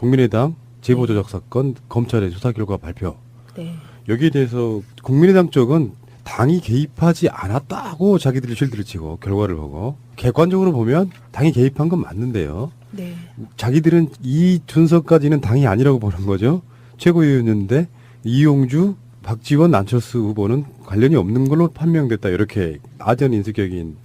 국민의당 제보조작 사건 검찰의 조사 결과 발표. 네. 여기에 대해서 국민의당 쪽은 당이 개입하지 않았다고 자기들이 실드를 치고 결과를 보고 객관적으로 보면 당이 개입한 건 맞는데요. 네. 자기들은 이 준서까지는 당이 아니라고 보는 거죠. 최고위원인데 이용주, 박지원, 안철수 후보는 관련이 없는 걸로 판명됐다. 이렇게 아전인수격인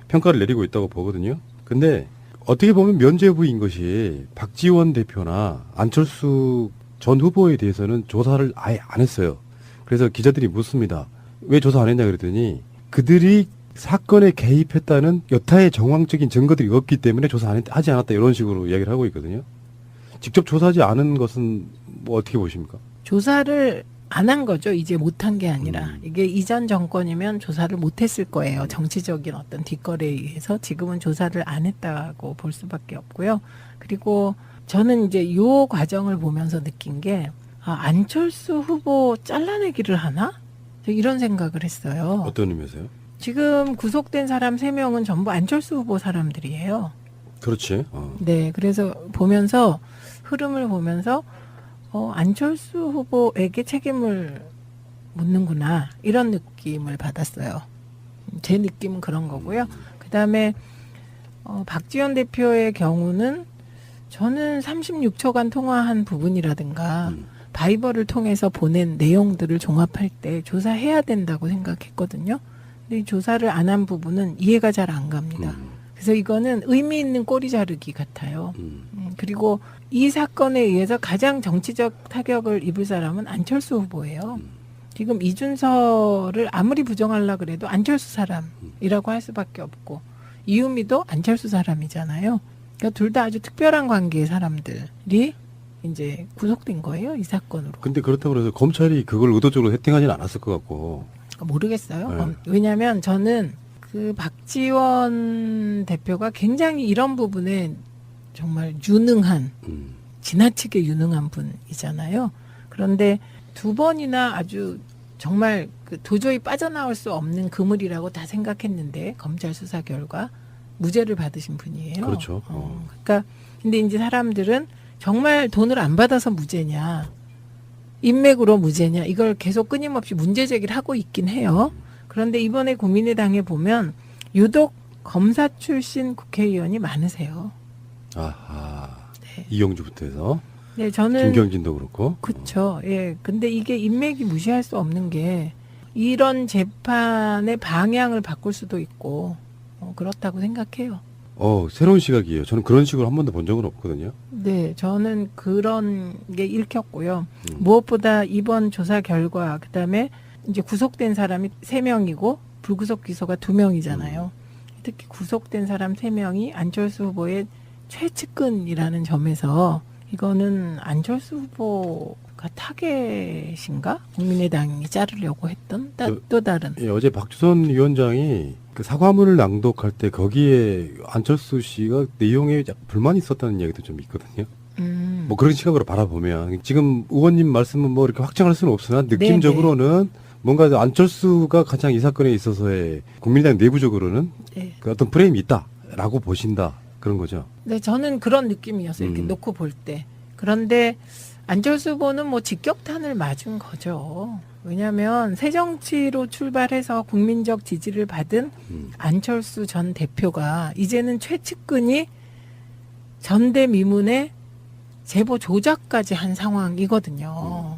평가를 내리고 있다고 보거든요. 근데 어떻게 보면 면죄부인 것이 박지원 대표나 안철수 전 후보에 대해서는 조사를 아예 안 했어요. 그래서 기자들이 묻습니다. 왜 조사 안 했냐 그랬더니 그들이 사건에 개입했다는 여타의 정황적인 증거들이 없기 때문에 조사 하지 않았다 이런 식으로 이야기를 하고 있거든요. 직접 조사하지 않은 것은 뭐 어떻게 보십니까? 조사를 안 한 거죠. 이제 못한 게 아니라. 이게 이전 정권이면 조사를 못했을 거예요. 정치적인 어떤 뒷거래에 의해서 지금은 조사를 안 했다고 볼 수밖에 없고요. 그리고 저는 이제 이 과정을 보면서 느낀 게 안철수 후보 잘라내기를 하나? 이런 생각을 했어요. 어떤 의미에서요? 지금 구속된 사람 3명은 전부 안철수 후보 사람들이에요. 그렇지. 네, 그래서 보면서 흐름을 보면서 안철수 후보에게 책임을 묻는구나 이런 느낌을 받았어요. 제 느낌은 그런 거고요. 그다음에 박지원 대표의 경우는 저는 36초간 통화한 부분이라든가 바이버를 통해서 보낸 내용들을 종합할 때 조사해야 된다고 생각했거든요. 근데 이 조사를 안 한 부분은 이해가 잘 안 갑니다. 그래서 이거는 의미 있는 꼬리 자르기 같아요. 그리고 이 사건에 의해서 가장 정치적 타격을 입을 사람은 안철수 후보예요. 지금 이준서를 아무리 부정하려고 그래도 안철수 사람이라고 할 수밖에 없고 이유미도 안철수 사람이잖아요. 그러니까 둘 다 아주 특별한 관계의 사람들이 이제 구속된 거예요. 이 사건으로. 근데 그렇다고 해서 검찰이 그걸 의도적으로 세팅하지는 않았을 것 같고. 모르겠어요. 네. 왜냐하면 저는 그 박지원 대표가 굉장히 이런 부분에 정말 유능한 지나치게 유능한 분이잖아요. 그런데 2번이나 아주 정말 도저히 빠져나올 수 없는 그물이라고 다 생각했는데 검찰 수사 결과 무죄를 받으신 분이에요. 그렇죠. 그러니까 근데 이제 사람들은 정말 돈을 안 받아서 무죄냐, 인맥으로 무죄냐 이걸 계속 끊임없이 문제 제기를 하고 있긴 해요. 그런데 이번에 국민의당에 보면 유독 검사 출신 국회의원이 많으세요. 아하. 네. 이용주부터 해서 네, 저는 김경진도 그렇고. 그렇죠. 예. 근데 이게 인맥이 무시할 수 없는 게 이런 재판의 방향을 바꿀 수도 있고 그렇다고 생각해요. 새로운 시각이에요. 저는 그런 식으로 한 번도 본 적은 없거든요. 네, 저는 그런 게 읽혔고요. 무엇보다 이번 조사 결과 그다음에 이제 구속된 사람이 3명이고 불구속 기소가 2명이잖아요. 특히 구속된 사람 3명이 안철수 후보의 최측근이라는 점에서 이거는 안철수 후보가 타겟인가? 국민의당이 자르려고 했던 또 다른. 예, 어제 박주선 위원장이 그 사과문을 낭독할 때 거기에 안철수 씨가 내용에 불만이 있었다는 얘기도 좀 있거든요. 뭐 그런 시각으로 바라보면 지금 의원님 말씀은 뭐 이렇게 확정할 수는 없으나 느낌적으로는 뭔가 안철수가 가장 이 사건에 있어서의 국민의당 내부적으로는 네. 그 어떤 프레임이 있다라고 보신다 그런 거죠. 네, 저는 그런 느낌이었어요. 이렇게 놓고 볼 때. 그런데 안철수 후보는 뭐 직격탄을 맞은 거죠. 왜냐하면 새정치로 출발해서 국민적 지지를 받은 안철수 전 대표가 이제는 최측근이 전대미문에 제보 조작까지 한 상황이거든요.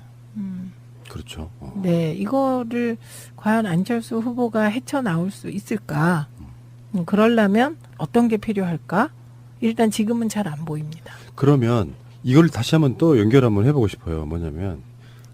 그렇죠. 네, 이거를 과연 안철수 후보가 헤쳐나올 수 있을까? 그러려면 어떤 게 필요할까? 일단 지금은 잘 안 보입니다. 그러면 이걸 다시 한번 또 연결 한번 해보고 싶어요. 뭐냐면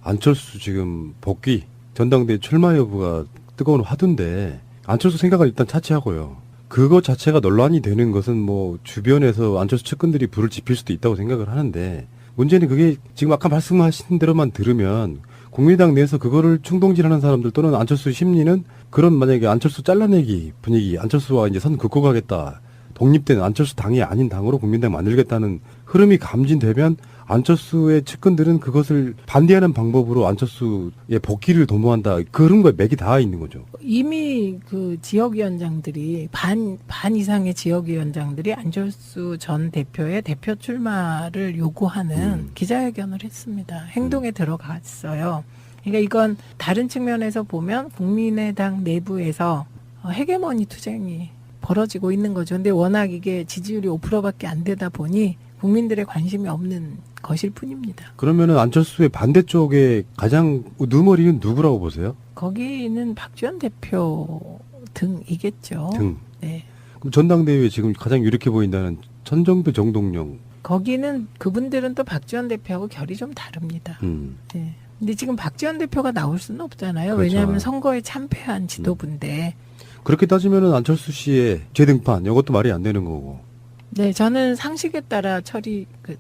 안철수 지금 복귀 전당대회 출마 여부가 뜨거운 화두인데 안철수 생각을 일단 차치하고요. 그거 자체가 논란이 되는 것은 뭐 주변에서 안철수 측근들이 불을 지필 수도 있다고 생각을 하는데 문제는 그게 지금 아까 말씀하신 대로만 들으면 국민의당 내에서 그거를 충동질하는 사람들 또는 안철수 심리는 그런 만약에 안철수 잘라내기 분위기, 안철수와 이제 선 긋고 가겠다. 독립된 안철수 당이 아닌 당으로 국민당 만들겠다는 흐름이 감진되면 안철수의 측근들은 그것을 반대하는 방법으로 안철수의 복귀를 도모한다. 그런 거에 맥이 다 있는 거죠. 이미 그 지역위원장들이 반 이상의 지역위원장들이 안철수 전 대표의 대표 출마를 요구하는 기자회견을 했습니다. 행동에 들어갔어요. 그러니까 이건 다른 측면에서 보면 국민의당 내부에서 헤게모니 투쟁이 벌어지고 있는 거죠. 근데 워낙 이게 지지율이 5%밖에 안 되다 보니 국민들의 관심이 없는 것일 뿐입니다. 그러면은 안철수의 반대쪽에 가장 누머리는 누구라고 보세요? 거기는 박지원 대표 등이겠죠. 등. 네. 그럼 전당대회에 지금 가장 유력해 보인다는 천정배 정동영. 거기는 그분들은 또 박지원 대표하고 결이 좀 다릅니다. 네. 근데 지금 박지원 대표가 나올 수는 없잖아요. 그렇죠. 왜냐하면 선거에 참패한 지도부인데. 그렇게 따지면은 안철수 씨의 재등판 이것도 말이 안 되는 거고. 네, 저는 상식에 따라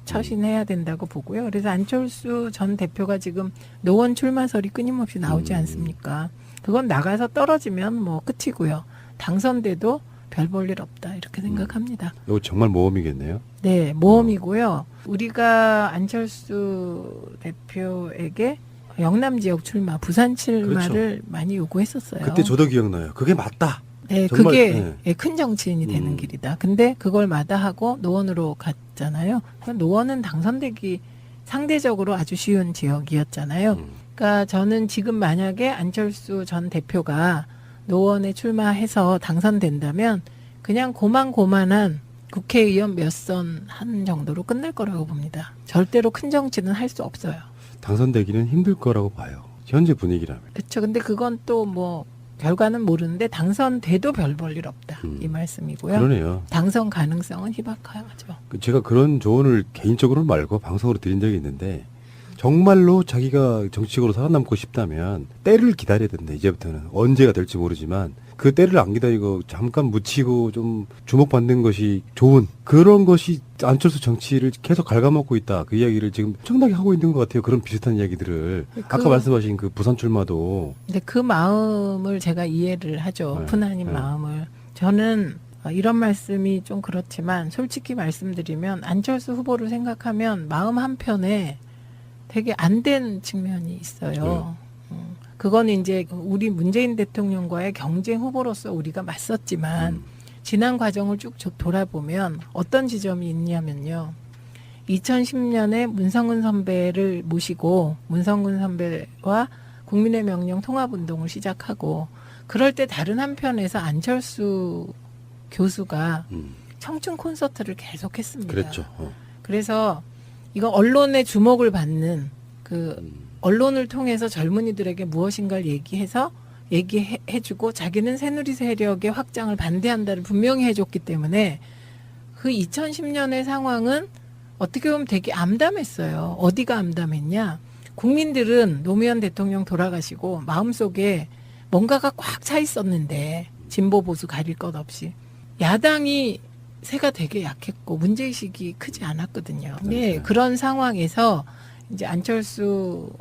처신해야 된다고 보고요. 그래서 안철수 전 대표가 지금 노원 출마설이 끊임없이 나오지 않습니까? 그건 나가서 떨어지면 뭐 끝이고요. 당선돼도 별 볼 일 없다 이렇게 생각합니다. 이거 정말 모험이겠네요. 네, 모험이고요. 우리가 안철수 대표에게 영남 지역 출마, 부산 출마를 많이 요구했었어요. 그때 저도 기억나요. 그게 맞다. 네, 정말, 그게 네. 예, 큰 정치인이 되는 길이다. 근데 그걸 마다하고 노원으로 갔잖아요. 노원은 당선되기 상대적으로 아주 쉬운 지역이었잖아요. 그러니까 저는 지금 만약에 안철수 전 대표가 노원에 출마해서 당선된다면 그냥 고만고만한 국회의원 몇 선 한 정도로 끝날 거라고 봅니다. 절대로 큰 정치는 할 수 없어요. 당선되기는 힘들 거라고 봐요. 현재 분위기라면. 그렇죠. 근데 그건 또 뭐 결과는 모르는데 당선돼도 별 볼 일 없다 이 말씀이고요. 그러네요. 당선 가능성은 희박하죠. 제가 그런 조언을 개인적으로 말고 방송으로 드린 적이 있는데 정말로 자기가 정치적으로 살아남고 싶다면 때를 기다려야 된다. 이제부터는 언제가 될지 모르지만 그 때를 안 기다리고 잠깐 묻히고 좀 주목받는 것이 좋은 그런 것이 안철수 정치를 계속 갉아먹고 있다. 그 이야기를 지금 엄청나게 하고 있는 것 같아요. 그런 비슷한 이야기들을 아까 말씀하신 그 부산 출마도. 근데 그 마음을 제가 이해를 하죠. 네, 오픈하는 네. 마음을. 저는 이런 말씀이 좀 그렇지만 솔직히 말씀드리면 안철수 후보를 생각하면 마음 한편에 되게 안 된 측면이 있어요. 그건 이제 우리 문재인 대통령과의 경쟁 후보로서 우리가 맞섰지만 지난 과정을 쭉 돌아보면 어떤 지점이 있냐면요. 2010년에 문성근 선배를 모시고 문성근 선배와 국민의 명령 통합운동을 시작하고 그럴 때 다른 한편에서 안철수 교수가 청춘 콘서트를 계속했습니다. 그랬죠. 그래서 이거 언론의 주목을 받는 언론을 통해서 젊은이들에게 무엇인가를 얘기해주고 자기는 새누리 세력의 확장을 반대한다를 분명히 해줬기 때문에 그 2010년의 상황은 어떻게 보면 되게 암담했어요. 어디가 암담했냐? 국민들은 노무현 대통령 돌아가시고 마음속에 뭔가가 꽉 차 있었는데 진보 보수 가릴 것 없이 야당이 세가 되게 약했고 문제의식이 크지 않았거든요. 네, 그런 상황에서 이제 안철수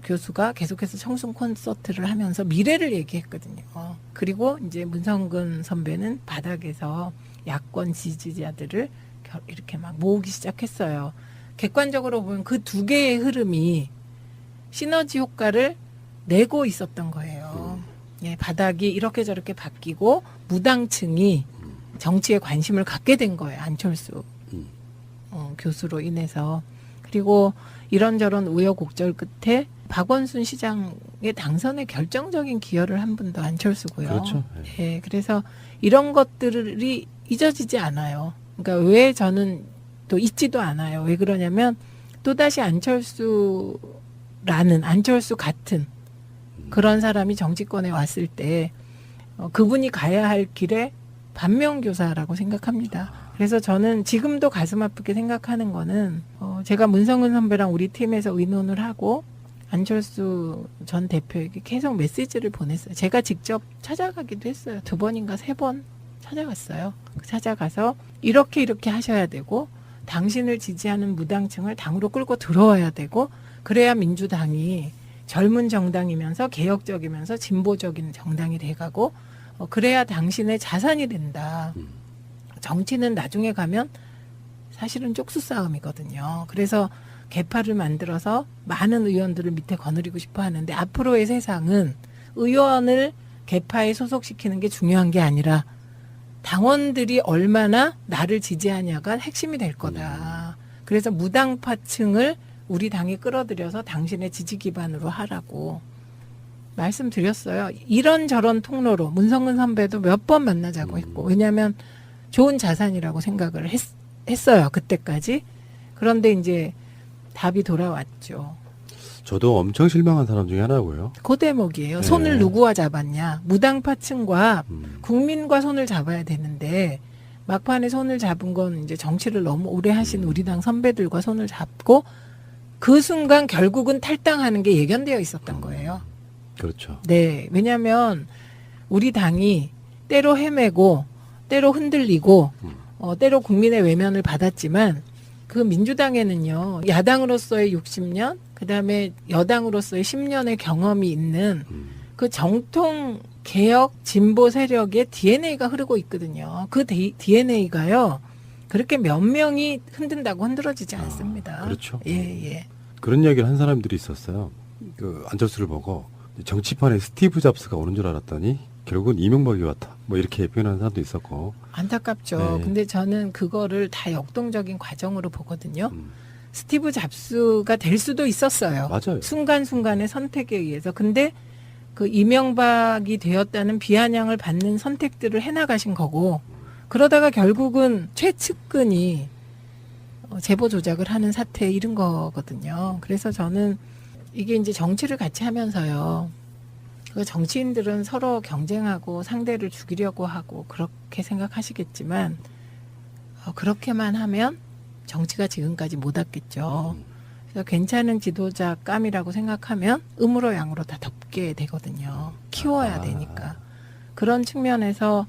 교수가 계속해서 청순 콘서트를 하면서 미래를 얘기했거든요. 그리고 이제 문성근 선배는 바닥에서 야권 지지자들을 이렇게 막 모으기 시작했어요. 객관적으로 보면 그 두 개의 흐름이 시너지 효과를 내고 있었던 거예요. 예, 바닥이 이렇게 저렇게 바뀌고 무당층이 정치에 관심을 갖게 된 거예요. 안철수 교수로 인해서. 그리고 이런저런 우여곡절 끝에 박원순 시장의 당선에 결정적인 기여를 한 분도 안철수고요. 그렇죠. 예, 그래서 이런 것들이 잊어지지 않아요. 그러니까 왜 저는 또 잊지도 않아요. 왜 그러냐면 또다시 안철수 같은 그런 사람이 정치권에 왔을 때 그분이 가야 할 길에 반면교사라고 생각합니다. 그래서 저는 지금도 가슴 아프게 생각하는 거는 제가 문성근 선배랑 우리 팀에서 의논을 하고 안철수 전 대표에게 계속 메시지를 보냈어요. 제가 직접 찾아가기도 했어요. 2번인가 3번 찾아갔어요. 찾아가서 이렇게 하셔야 되고 당신을 지지하는 무당층을 당으로 끌고 들어와야 되고 그래야 민주당이 젊은 정당이면서 개혁적이면서 진보적인 정당이 돼가고 그래야 당신의 자산이 된다. 정치는 나중에 가면 사실은 쪽수 싸움이거든요. 그래서 개파를 만들어서 많은 의원들을 밑에 거느리고 싶어 하는데 앞으로의 세상은 의원을 개파에 소속시키는 게 중요한 게 아니라 당원들이 얼마나 나를 지지하냐가 핵심이 될 거다. 그래서 무당파층을 우리 당에 끌어들여서 당신의 지지 기반으로 하라고 말씀드렸어요. 이런저런 통로로 문성근 선배도 몇 번 만나자고 했고 왜냐하면 좋은 자산이라고 생각을 했어요. 그때까지. 그런데 이제 답이 돌아왔죠. 저도 엄청 실망한 사람 중에 하나고요. 그 대목이에요. 네. 손을 누구와 잡았냐. 무당파층과 국민과 손을 잡아야 되는데 막판에 손을 잡은 건 이제 정치를 너무 오래 하신 우리 당 선배들과 손을 잡고 그 순간 결국은 탈당하는 게 예견되어 있었던 거예요. 그렇죠. 네. 왜냐하면 우리 당이 때로 헤매고 때로 흔들리고 때로 국민의 외면을 받았지만 그 민주당에는요. 야당으로서의 60년 그다음에 여당으로서의 10년의 경험이 있는 그 정통 개혁 진보 세력의 DNA가 흐르고 있거든요. 그 DNA가요. 그렇게 몇 명이 흔든다고 흔들어지지 않습니다. 그렇죠. 예. 그런 이야기를 한 사람들이 있었어요. 그 안철수를 보고 정치판에 스티브 잡스가 오는 줄 알았더니 결국은 이명박이 왔다. 뭐 이렇게 표현하는 사람도 있었고. 안타깝죠. 네. 근데 저는 그거를 다 역동적인 과정으로 보거든요. 스티브 잡스가 될 수도 있었어요. 맞아요. 순간순간의 선택에 의해서. 근데 그 이명박이 되었다는 비아냥을 받는 선택들을 해나가신 거고 그러다가 결국은 최측근이 제보 조작을 하는 사태에 이른 거거든요. 그래서 저는 이게 이제 정치를 같이 하면서요. 그 정치인들은 서로 경쟁하고 상대를 죽이려고 하고 그렇게 생각하시겠지만 그렇게만 하면 정치가 지금까지 못 왔겠죠. 그래서 괜찮은 지도자감이라고 생각하면 음으로 양으로 다 덮게 되거든요. 키워야 되니까. 그런 측면에서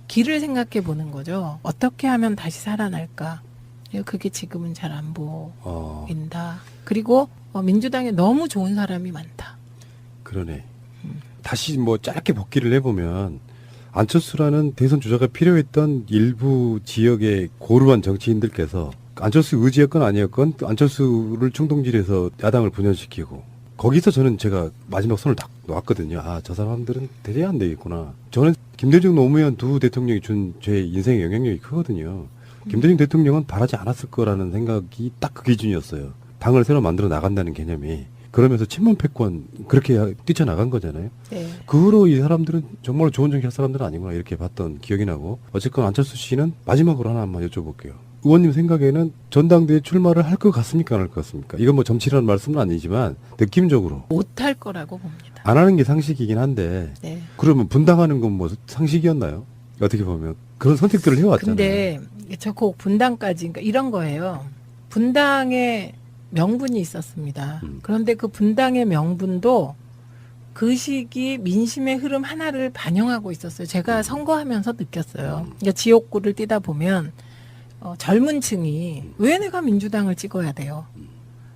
길을 생각해 보는 거죠. 어떻게 하면 다시 살아날까. 그게 지금은 잘 안 보인다. 그리고 민주당에 너무 좋은 사람이 많다. 그러네. 다시 뭐 짧게 복기를 해보면 안철수라는 대선 주자가 필요했던 일부 지역의 고루한 정치인들께서 안철수 의지였건 아니었건 안철수를 충동질해서 야당을 분열시키고 거기서 저는 제가 마지막 손을 딱 놓았거든요. 아, 저 사람들은 대체 안 되겠구나. 저는 김대중 노무현 두 대통령이 준 제 인생의 영향력이 크거든요. 김대중 대통령은 바라지 않았을 거라는 생각이 딱 그 기준이었어요. 당을 새로 만들어 나간다는 개념이. 그러면서 친문 패권 그렇게 뛰쳐나간 거잖아요. 네. 그 후로 이 사람들은 정말 좋은 정치 할 사람들은 아니구나 이렇게 봤던 기억이 나고 어쨌건 안철수 씨는 마지막으로 하나만 여쭤볼게요. 의원님 생각에는 전당대회 출마를 할 것 같습니까? 안 할 것 같습니까? 이건 뭐 정치라는 말씀은 아니지만 느낌적으로 못할 거라고 봅니다. 안 하는 게 상식이긴 한데 네. 그러면 분당하는 건 뭐 상식이었나요? 어떻게 보면 그런 선택들을 해왔잖아요. 근데 저 꼭 분당까지 그러니까 이런 거예요. 분당에 명분이 있었습니다. 그런데 그 분당의 명분도 그 시기 민심의 흐름 하나를 반영하고 있었어요. 제가 선거하면서 느꼈어요. 그러니까 지역구를 뛰다 보면 젊은 층이 왜 내가 민주당을 찍어야 돼요.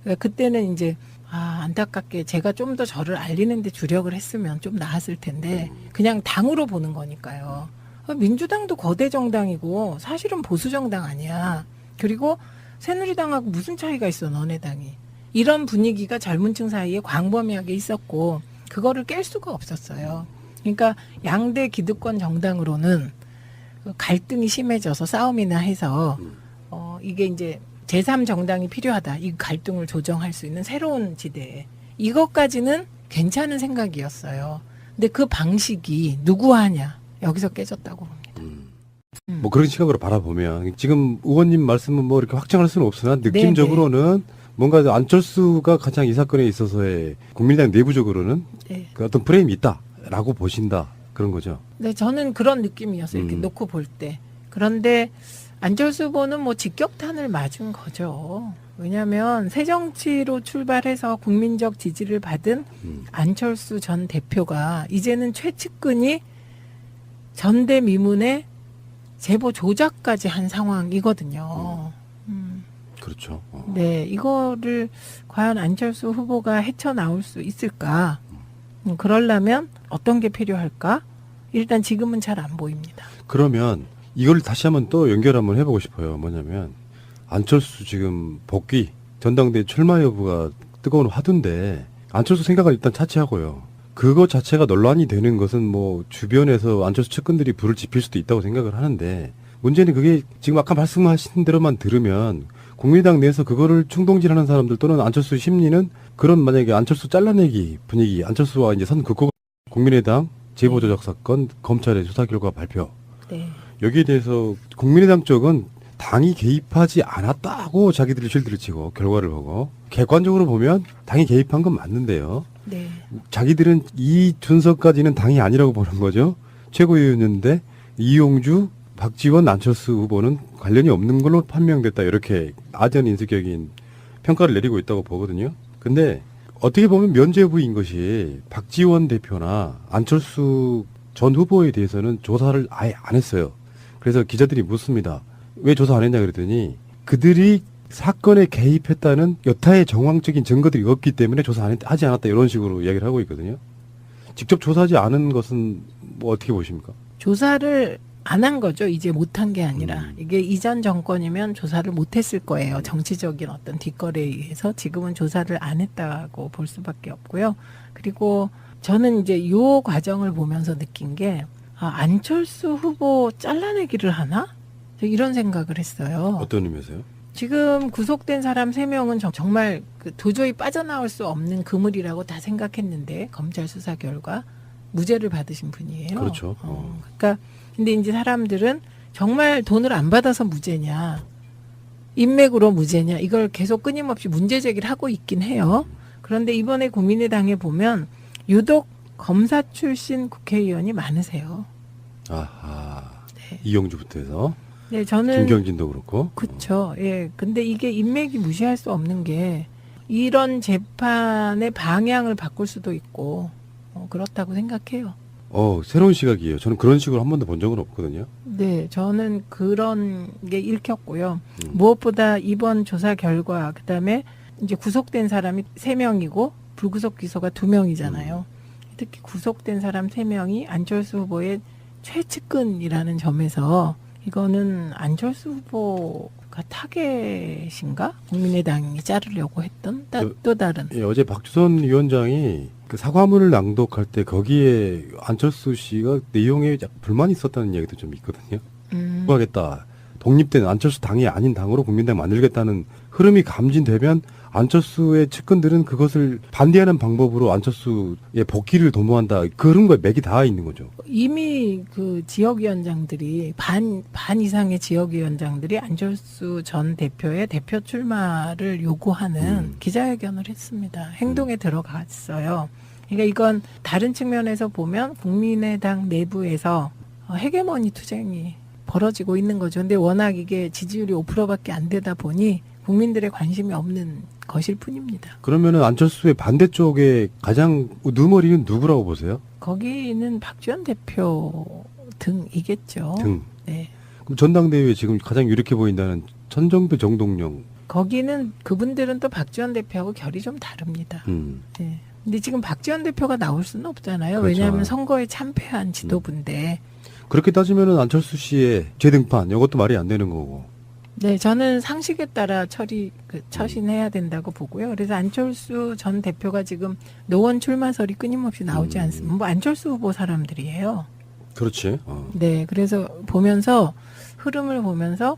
그러니까 그때는 이제 안타깝게 제가 좀 더 저를 알리는 데 주력을 했으면 좀 나았을 텐데 그냥 당으로 보는 거니까요. 민주당도 거대 정당이고 사실은 보수 정당 아니야. 그리고 새누리당하고 무슨 차이가 있어 너네 당이. 이런 분위기가 젊은 층 사이에 광범위하게 있었고 그거를 깰 수가 없었어요. 그러니까 양대 기득권 정당으로는 갈등이 심해져서 싸움이나 해서 이게 이제 제3정당이 필요하다. 이 갈등을 조정할 수 있는 새로운 지대에. 이것까지는 괜찮은 생각이었어요. 근데 그 방식이 누구 하냐. 여기서 깨졌다고 봅니다. 뭐 그런 시각으로 바라보면 지금 의원님 말씀은 뭐 이렇게 확정할 수는 없으나 느낌적으로는 뭔가 안철수가 가장 이 사건에 있어서의 국민의당 내부적으로는 네. 그 어떤 프레임이 있다라고 보신다 그런 거죠. 네, 저는 그런 느낌이었어요. 이렇게 놓고 볼 때. 그런데 안철수 후보는 뭐 직격탄을 맞은 거죠. 왜냐하면 새정치로 출발해서 국민적 지지를 받은 안철수 전 대표가 이제는 최측근이 전대미문에 제보 조작까지 한 상황이거든요. 그렇죠. 네, 이거를 과연 안철수 후보가 헤쳐나올 수 있을까? 그러려면 어떤 게 필요할까? 일단 지금은 잘 안 보입니다. 그러면 이걸 다시 한번 또 연결 한번 해보고 싶어요. 뭐냐면 안철수 지금 복귀 전당대회 출마 여부가 뜨거운 화두인데 안철수 생각은 일단 차치하고요. 그거 자체가 논란이 되는 것은 뭐 주변에서 안철수 측근들이 불을 지필 수도 있다고 생각을 하는데 문제는 그게 지금 아까 말씀하신 대로만 들으면 국민의당 내에서 그거를 충동질하는 사람들 또는 안철수 심리는 그런 만약에 안철수 잘라내기 분위기, 안철수와 이제 선 긋고 국민의당 제보조작 사건 검찰의 수사 결과 발표. 네. 여기에 대해서 국민의당 쪽은 당이 개입하지 않았다고 자기들이 실드를 치고 결과를 보고 객관적으로 보면 당이 개입한 건 맞는데요. 네. 자기들은 이 준서까지는 당이 아니라고 보는 거죠. 최고위원인데 이용주, 박지원, 안철수 후보는 관련이 없는 걸로 판명됐다. 이렇게 아전인수격인 평가를 내리고 있다고 보거든요. 근데 어떻게 보면 면죄부인 것이 박지원 대표나 안철수 전 후보에 대해서는 조사를 아예 안 했어요. 그래서 기자들이 묻습니다. 왜 조사 안 했냐 그랬더니 그들이 사건에 개입했다는 여타의 정황적인 증거들이 없기 때문에 조사 하지 않았다 이런 식으로 이야기를 하고 있거든요. 직접 조사하지 않은 것은 뭐 어떻게 보십니까? 조사를 안 한 거죠. 이제 못한 게 아니라. 이게 이전 정권이면 조사를 못했을 거예요. 정치적인 어떤 뒷거래에 의해서 지금은 조사를 안 했다고 볼 수밖에 없고요. 그리고 저는 이제 이 과정을 보면서 느낀 게 안철수 후보 잘라내기를 하나? 이런 생각을 했어요. 어떤 의미에서요? 지금 구속된 사람 3명은 정말 도저히 빠져나올 수 없는 그물이라고 다 생각했는데 검찰 수사 결과 무죄를 받으신 분이에요. 그렇죠. 그러니까 근데 이제 사람들은 정말 돈을 안 받아서 무죄냐, 인맥으로 무죄냐 이걸 계속 끊임없이 문제 제기를 하고 있긴 해요. 그런데 이번에 국민의당에 보면 유독 검사 출신 국회의원이 많으세요. 아하. 네. 이용주부터 해서 네, 저는 김경진도 그렇고. 그렇죠. 예. 근데 이게 인맥이 무시할 수 없는 게 이런 재판의 방향을 바꿀 수도 있고 그렇다고 생각해요. 새로운 시각이에요. 저는 그런 식으로 한 번도 본 적은 없거든요. 네, 저는 그런 게 읽혔고요. 무엇보다 이번 조사 결과 그다음에 이제 구속된 사람이 3명이고 불구속 기소가 2명이잖아요. 특히 구속된 사람 3명이 안철수 후보의 최측근이라는 점에서 이거는 안철수 후보가 타겟인가? 국민의당이 자르려고 했던 또 다른. 예, 어제 박주선 위원장이 그 사과문을 낭독할 때 거기에 안철수 씨가 내용에 불만이 있었다는 이야기도 좀 있거든요. 하겠다. 독립된 안철수 당이 아닌 당으로 국민당 만들겠다는 흐름이 감진되면 안철수의 측근들은 그것을 반대하는 방법으로 안철수의 복귀를 도모한다. 그런 거에 맥이 닿아 있는 거죠. 이미 그 지역위원장들이 반 이상의 지역위원장들이 안철수 전 대표의 대표 출마를 요구하는 기자회견을 했습니다. 행동에 들어갔어요. 그러니까 이건 다른 측면에서 보면 국민의당 내부에서 헤게모니 투쟁이 벌어지고 있는 거죠. 근데 워낙 이게 지지율이 5%밖에 안 되다 보니 국민들의 관심이 없는 것일 뿐입니다. 그러면은 안철수의 반대쪽에 가장 누머리는 누구라고 보세요? 거기는 박지원 대표 등이겠죠. 등. 네. 그럼 전당대회에 지금 가장 유력해 보인다는 천정배, 정동영. 거기는 그분들은 또 박지원 대표하고 결이 좀 다릅니다. 네. 근데 지금 박지원 대표가 나올 수는 없잖아요. 그렇죠. 왜냐하면 선거에 참패한 지도부인데. 그렇게 따지면은 안철수 씨의 재등판 이것도 말이 안 되는 거고. 네, 저는 상식에 따라 처신해야 된다고 보고요. 그래서 안철수 전 대표가 지금 노원 출마설이 끊임없이 나오지 않습니다. 뭐 안철수 후보 사람들이에요. 그렇지. 네, 그래서 흐름을 보면서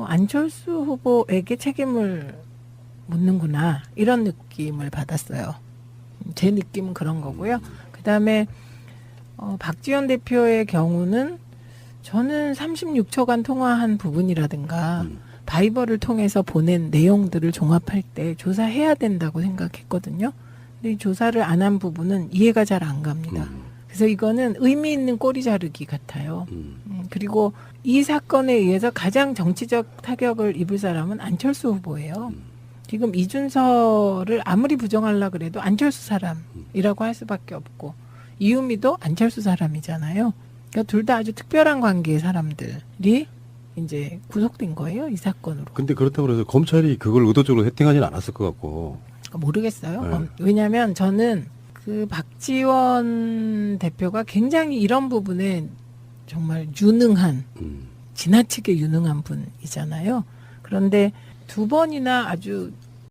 안철수 후보에게 책임을 묻는구나 이런 느낌을 받았어요. 제 느낌은 그런 거고요. 그다음에 박지원 대표의 경우는 저는 36초간 통화한 부분이라든가 바이버를 통해서 보낸 내용들을 종합할 때 조사해야 된다고 생각했거든요. 근데 이 조사를 안 한 부분은 이해가 잘 안 갑니다. 그래서 이거는 의미 있는 꼬리 자르기 같아요. 그리고 이 사건에 의해서 가장 정치적 타격을 입을 사람은 안철수 후보예요. 지금 이준서를 아무리 부정하려고 그래도 안철수 사람이라고 할 수밖에 없고 이유미도 안철수 사람이잖아요. 그러니까 둘 다 아주 특별한 관계의 사람들이 이제 구속된 거예요, 이 사건으로. 근데 그렇다고 해서 검찰이 그걸 의도적으로 세팅하지는 않았을 것 같고. 모르겠어요. 네. 왜냐하면 저는 그 박지원 대표가 굉장히 이런 부분에 정말 유능한, 지나치게 유능한 분이잖아요. 그런데 2번이나 아주